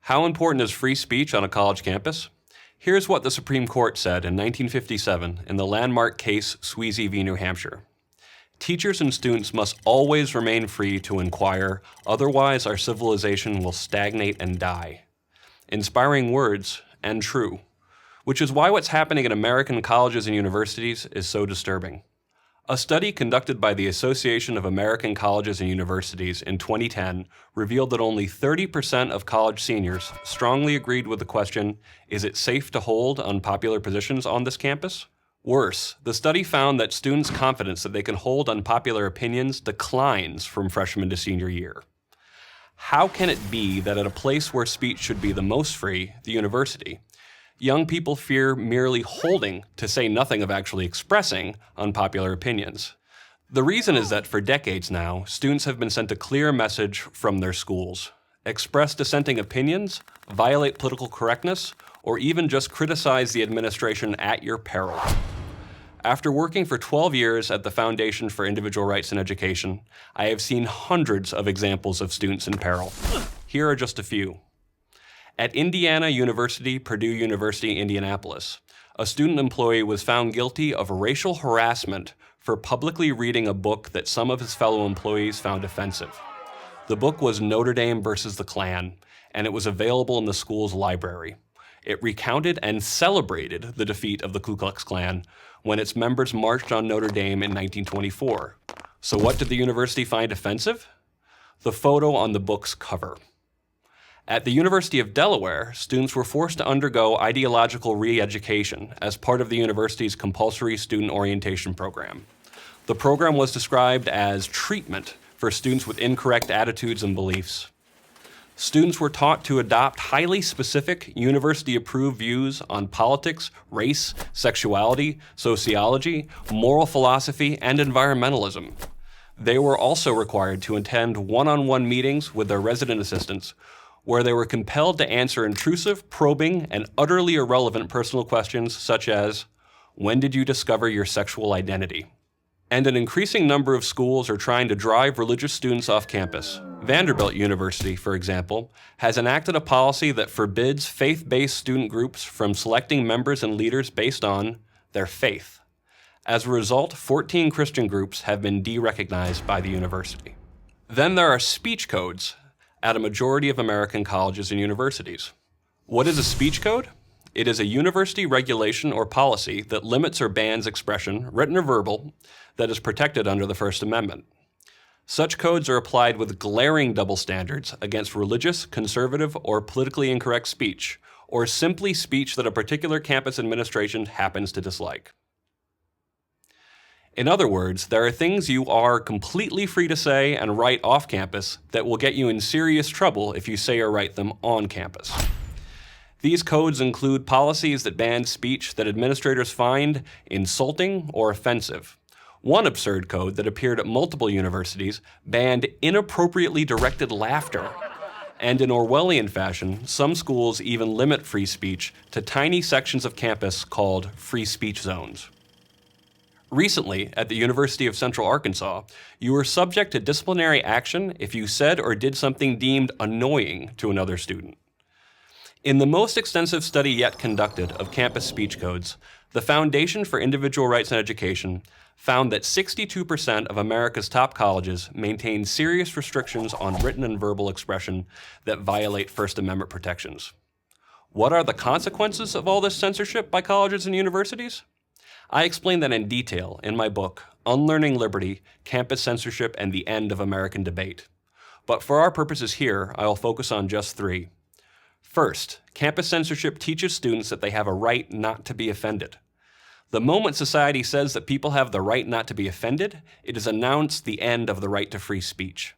How important is free speech on a college campus? Here's what the Supreme Court said in 1957 in the landmark case Sweezy v. New Hampshire. Teachers and students must always remain free to inquire, otherwise our civilization will stagnate and die. Inspiring words, and true. Which is why what's happening in American colleges and universities is so disturbing. A study conducted by the Association of American Colleges and Universities in 2010 revealed that only 30% of college seniors strongly agreed with the question, is it safe to hold unpopular positions on this campus? Worse, the study found that students' confidence that they can hold unpopular opinions declines from freshman to senior year. How can it be that at a place where speech should be the most free, the university, young people fear merely holding, to say nothing of actually expressing, unpopular opinions? The reason is that for decades now, students have been sent a clear message from their schools. Express dissenting opinions, violate political correctness, or even just criticize the administration at your peril. After working for 12 years at the Foundation for Individual Rights in Education, I have seen hundreds of examples of students in peril. Here are just a few. At Indiana University, Purdue University, Indianapolis, a student employee was found guilty of racial harassment for publicly reading a book that some of his fellow employees found offensive. The book was Notre Dame versus the Klan, and it was available in the school's library. It recounted and celebrated the defeat of the Ku Klux Klan when its members marched on Notre Dame in 1924. So what did the university find offensive? The photo on the book's cover. At the University of Delaware, students were forced to undergo ideological re-education as part of the university's compulsory student orientation program. The program was described as treatment for students with incorrect attitudes and beliefs. Students were taught to adopt highly specific, university-approved views on politics, race, sexuality, sociology, moral philosophy, and environmentalism. They were also required to attend one-on-one meetings with their resident assistants, where they were compelled to answer intrusive, probing, and utterly irrelevant personal questions such as, when did you discover your sexual identity? And an increasing number of schools are trying to drive religious students off campus. Vanderbilt University, for example, has enacted a policy that forbids faith-based student groups from selecting members and leaders based on their faith. As a result, 14 Christian groups have been de-recognized by the university. Then there are speech codes at a majority of American colleges and universities. What is a speech code? It is a university regulation or policy that limits or bans expression, written or verbal, that is protected under the First Amendment. Such codes are applied with glaring double standards against religious, conservative, or politically incorrect speech, or simply speech that a particular campus administration happens to dislike. In other words, there are things you are completely free to say and write off campus that will get you in serious trouble if you say or write them on campus. These codes include policies that ban speech that administrators find insulting or offensive. One absurd code that appeared at multiple universities banned inappropriately directed laughter. And in Orwellian fashion, some schools even limit free speech to tiny sections of campus called free speech zones. Recently, at the University of Central Arkansas, you were subject to disciplinary action if you said or did something deemed annoying to another student. In the most extensive study yet conducted of campus speech codes, the Foundation for Individual Rights in Education found that 62% of America's top colleges maintain serious restrictions on written and verbal expression that violate First Amendment protections. What are the consequences of all this censorship by colleges and universities? I explain that in detail in my book, Unlearning Liberty, Campus Censorship and the End of American Debate. But for our purposes here, I will focus on just three. First, campus censorship teaches students that they have a right not to be offended. The moment society says that people have the right not to be offended, it has announced the end of the right to free speech.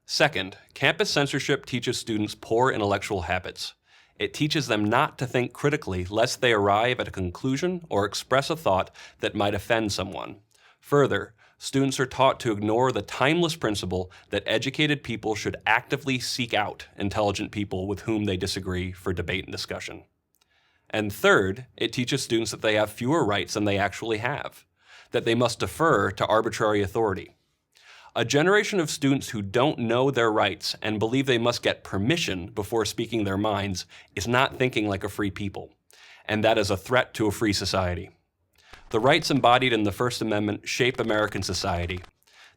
Second, campus censorship teaches students poor intellectual habits. It teaches them not to think critically lest they arrive at a conclusion or express a thought that might offend someone. Further, students are taught to ignore the timeless principle that educated people should actively seek out intelligent people with whom they disagree for debate and discussion. And third, it teaches students that they have fewer rights than they actually have, that they must defer to arbitrary authority. A generation of students who don't know their rights and believe they must get permission before speaking their minds is not thinking like a free people, and that is a threat to a free society. The rights embodied in the First Amendment shape American society.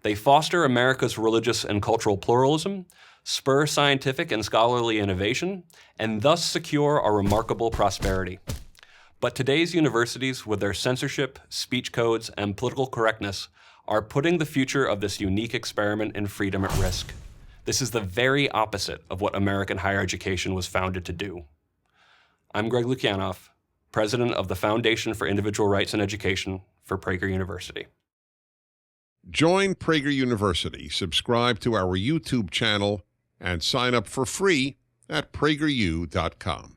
They foster America's religious and cultural pluralism, spur scientific and scholarly innovation, and thus secure our remarkable prosperity. But today's universities, with their censorship, speech codes, and political correctness, are putting the future of this unique experiment in freedom at risk. This is the very opposite of what American higher education was founded to do. I'm Greg Lukianoff, president of the Foundation for Individual Rights in Education for Prager University. Join Prager University, subscribe to our YouTube channel, and sign up for free at PragerU.com.